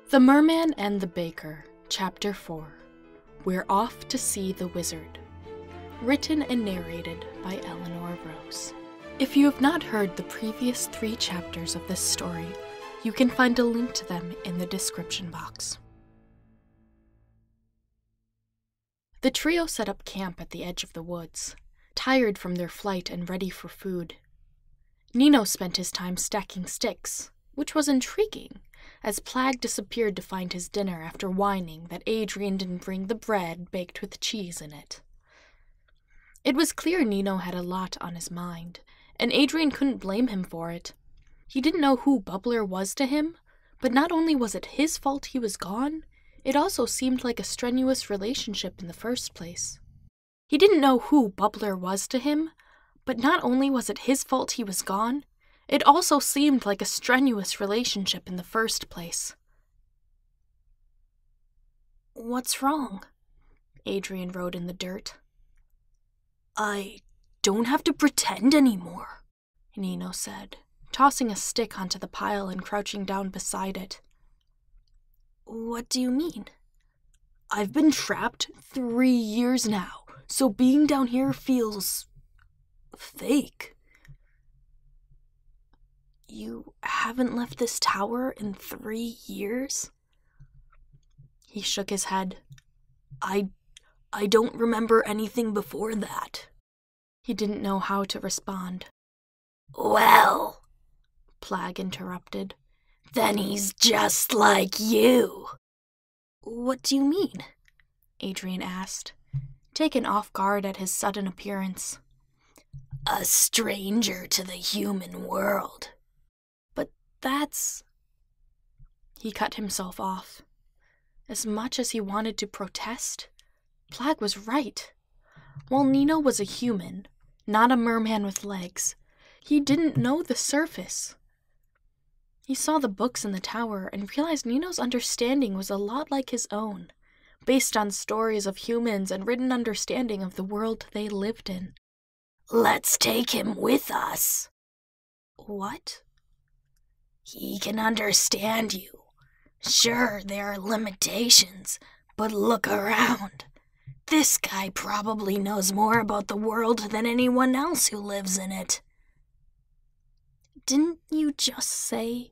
The Merman and the Baker, Chapter 4. We're Off to See the Wizard. Written and narrated by Eleanor Rose. If you have not heard the previous 3 chapters of this story, you can find a link to them in the description box. The trio set up camp at the edge of the woods, tired from their flight and ready for food. Nino spent his time stacking sticks, which was intriguing, as Plagg disappeared to find his dinner after whining that Adrien didn't bring the bread baked with cheese in it. It was clear Nino had a lot on his mind, and Adrien couldn't blame him for it. He didn't know who Bubbler was to him, but not only was it his fault he was gone, it also seemed like a strenuous relationship in the first place. He didn't know who Bubbler was to him, but not only was it his fault he was gone, it also seemed like a strenuous relationship in the first place. "What's wrong?" Adrien wrote in the dirt. "I don't have to pretend anymore," Nino said, tossing a stick onto the pile and crouching down beside it. "What do you mean?" "I've been trapped 3 years now, so being down here feels fake." "You haven't left this tower in 3 years?" He shook his head. I don't remember anything before that." He didn't know how to respond. "Well," Plagg interrupted, "then he's just like you." "What do you mean?" Adrien asked, taken off guard at his sudden appearance. "A stranger to the human world." "But that's..." He cut himself off. As much as he wanted to protest, Plagg was right. While Nino was a human, not a merman with legs, he didn't know the surface. He saw the books in the tower and realized Nino's understanding was a lot like his own, based on stories of humans and written understanding of the world they lived in. "Let's take him with us." "What?" "He can understand you. Sure, there are limitations, but look around. This guy probably knows more about the world than anyone else who lives in it." "Didn't you just say..."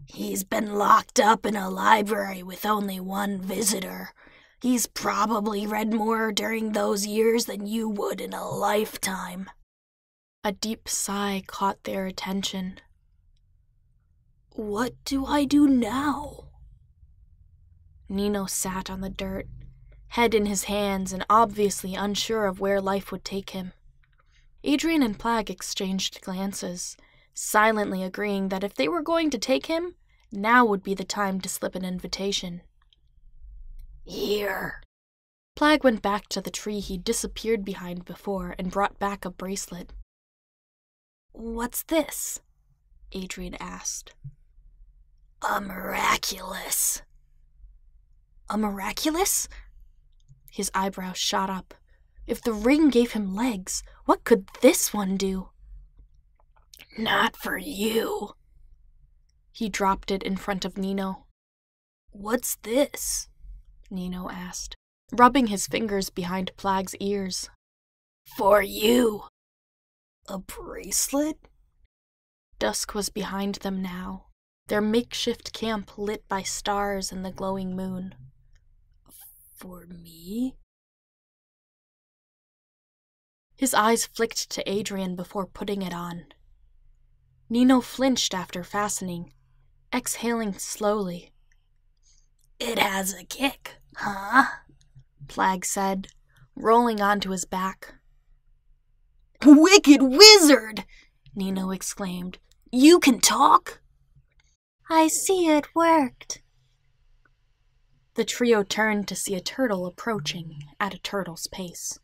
"He's been locked up in a library with only one visitor. He's probably read more during those years than you would in a lifetime." A deep sigh caught their attention. "What do I do now?" Nino sat on the dirt, head in his hands and obviously unsure of where life would take him. Adrien and Plagg exchanged glances, silently agreeing that if they were going to take him, now would be the time to slip an invitation. "Here." Plagg went back to the tree he'd disappeared behind before and brought back a bracelet. "What's this?" Adrien asked. "A miraculous." "A miraculous?" His eyebrows shot up. If the ring gave him legs, what could this one do? "Not for you." He dropped it in front of Nino. "What's this?" Nino asked, rubbing his fingers behind Plagg's ears. "For you." "A bracelet?" Dusk was behind them now, their makeshift camp lit by stars and the glowing moon. "For me?" His eyes flicked to Adrien before putting it on. Nino flinched after fastening, exhaling slowly. "It has a kick, huh?" Plagg said, rolling onto his back. "Wicked wizard!" Nino exclaimed. "You can talk?" "I see it worked." The trio turned to see a turtle approaching at a turtle's pace.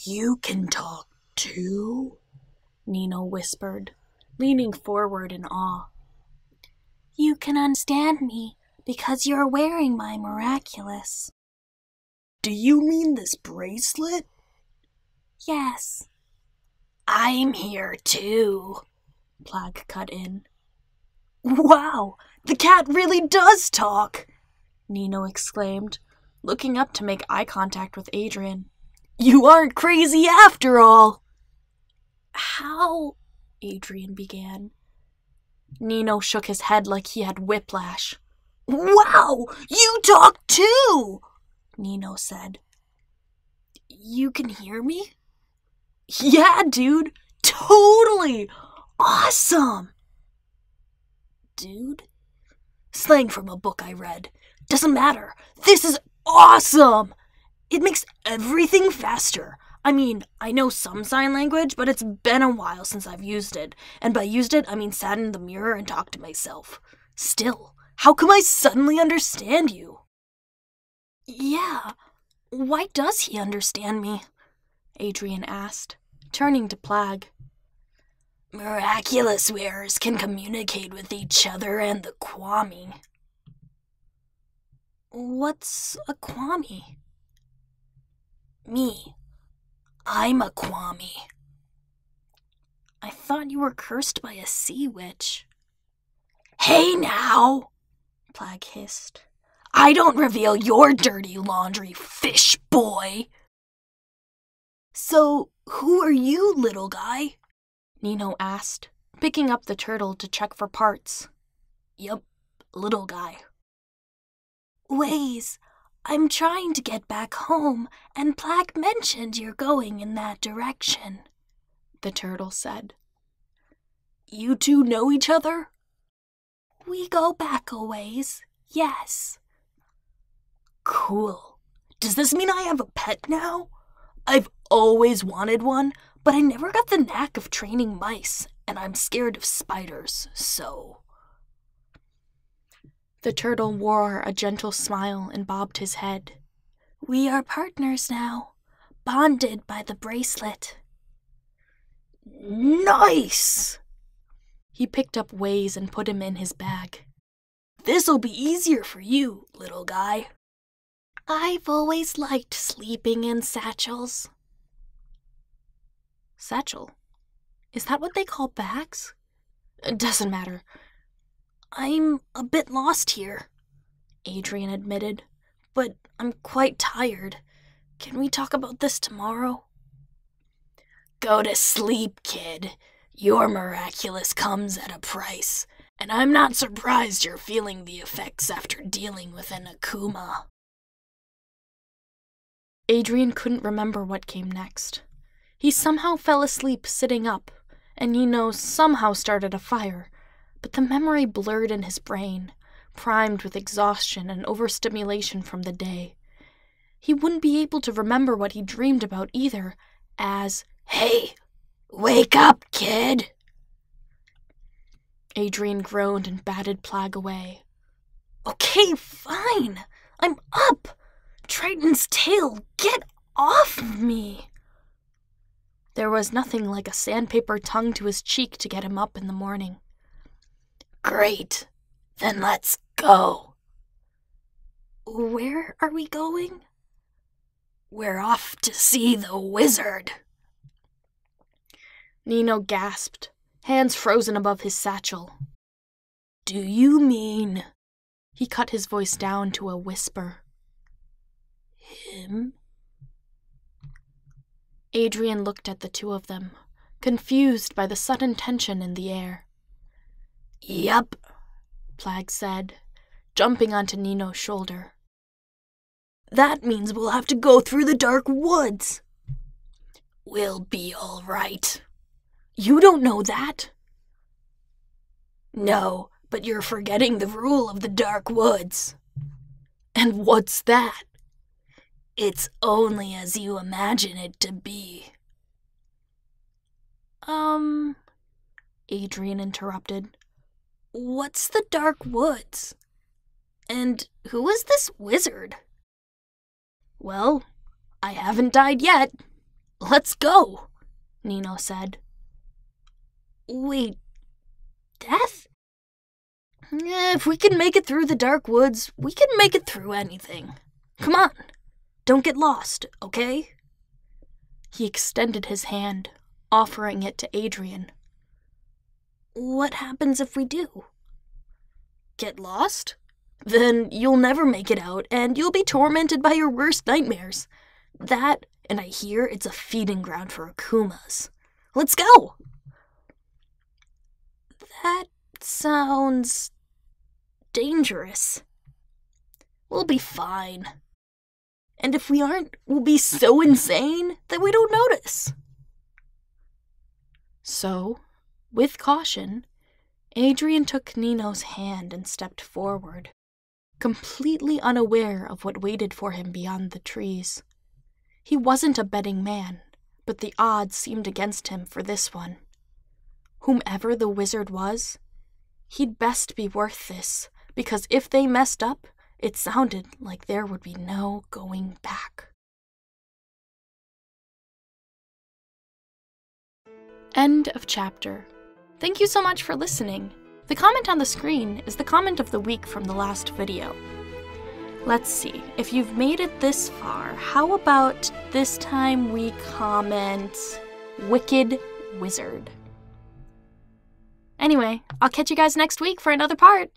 "You can talk too?" Nino whispered, leaning forward in awe. "You can understand me because you're wearing my miraculous." "Do you mean this bracelet?" "Yes." "I'm here too," Plagg cut in. "Wow, The cat really does talk, Nino exclaimed, looking up to make eye contact with Adrien. You aren't crazy after all. How? Adrien began. Nino shook his head like he had whiplash. Wow, you talk too, Nino said. You can hear me? Yeah, dude, totally. Awesome. Dude? Slang from a book I read. Doesn't matter. This is awesome. It makes everything faster. I mean, I know some sign language, but it's been a while since I've used it. And by used it, I mean sat in the mirror and talked to myself. Still, how come I suddenly understand you? Yeah, why does he understand me? Adrien asked, turning to Plagg. Miraculous wearers can communicate with each other and the Kwami. What's a Kwami? Me. I'm a Kwami. I thought you were cursed by a sea witch. Hey now, Plagg hissed. I don't reveal your dirty laundry, fish boy. So, who are you, little guy? Nino asked, picking up the turtle to check for parts. Yup, little guy. Ways, I'm trying to get back home, and Plagg mentioned you're going in that direction, the turtle said. You two know each other? We go back a ways, yes. Cool. Does this mean I have a pet now? I've always wanted one, but I never got the knack of training mice, and I'm scared of spiders, so... The turtle wore a gentle smile and bobbed his head. We are partners now, bonded by the bracelet. Nice! He picked up Waze and put him in his bag. This'll be easier for you, little guy. I've always liked sleeping in satchels. Satchel? Is that what they call bags? It doesn't matter. I'm a bit lost here, Adrien admitted, but I'm quite tired. Can we talk about this tomorrow? Go to sleep, kid. Your miraculous comes at a price, and I'm not surprised you're feeling the effects after dealing with an Akuma. Adrien couldn't remember what came next. He somehow fell asleep sitting up, and Nino somehow started a fire, but the memory blurred in his brain, primed with exhaustion and overstimulation from the day. He wouldn't be able to remember what he dreamed about either, as, Hey, wake up, kid! Adrien groaned and batted Plagg away. Okay, fine. I'm up. Triton's tail, get off of me. There was nothing like a sandpaper tongue to his cheek to get him up in the morning. Great. Then let's go. Where are we going? We're off to see the wizard. Nino gasped, hands frozen above his satchel. Do you mean... He cut his voice down to a whisper. Him? Adrien looked at the two of them, confused by the sudden tension in the air. Yep, Plagg said, jumping onto Nino's shoulder. That means we'll have to go through the dark woods. We'll be all right. You don't know that. No, but you're forgetting the rule of the dark woods. And what's that? It's only as you imagine it to be. Adrien interrupted. What's the dark woods? And who is this wizard? Well, I haven't died yet. Let's go, Nino said. Wait, death? If we can make it through the dark woods, we can make it through anything. Come on, don't get lost, okay? He extended his hand, offering it to Adrien. What happens if we do? Get lost? Then you'll never make it out, and you'll be tormented by your worst nightmares. That, and I hear it's a feeding ground for akumas. Let's go! That sounds dangerous. We'll be fine. And if we aren't, we'll be so insane that we don't notice. So, with caution, Adrien took Nino's hand and stepped forward, completely unaware of what waited for him beyond the trees. He wasn't a betting man, but the odds seemed against him for this one. Whomever the wizard was, he'd best be worth this, because if they messed up, it sounded like there would be no going back. End of chapter. Thank you so much for listening. The comment on the screen is the comment of the week from the last video. Let's see, if you've made it this far, how about this time we comment Wicked Wizard? Anyway, I'll catch you guys next week for another part.